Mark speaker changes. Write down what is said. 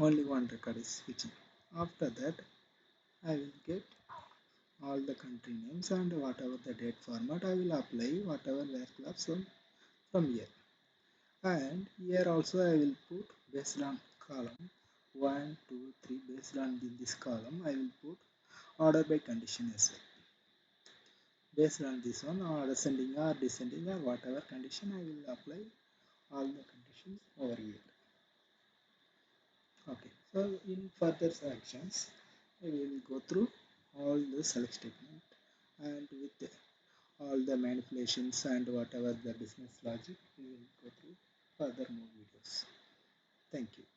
Speaker 1: only one record is switching. After that, I will get all the country names and whatever the date format I will apply whatever where class from here. And here also I will put based on column 1, 2, 3 based on this column I will put order by condition as well. Based on this one or ascending or descending or whatever condition I will apply all the conditions over here. Okay, so in further sections we will go through all the select statement and with all the manipulations and whatever the business logic we will go through further more videos. Thank you.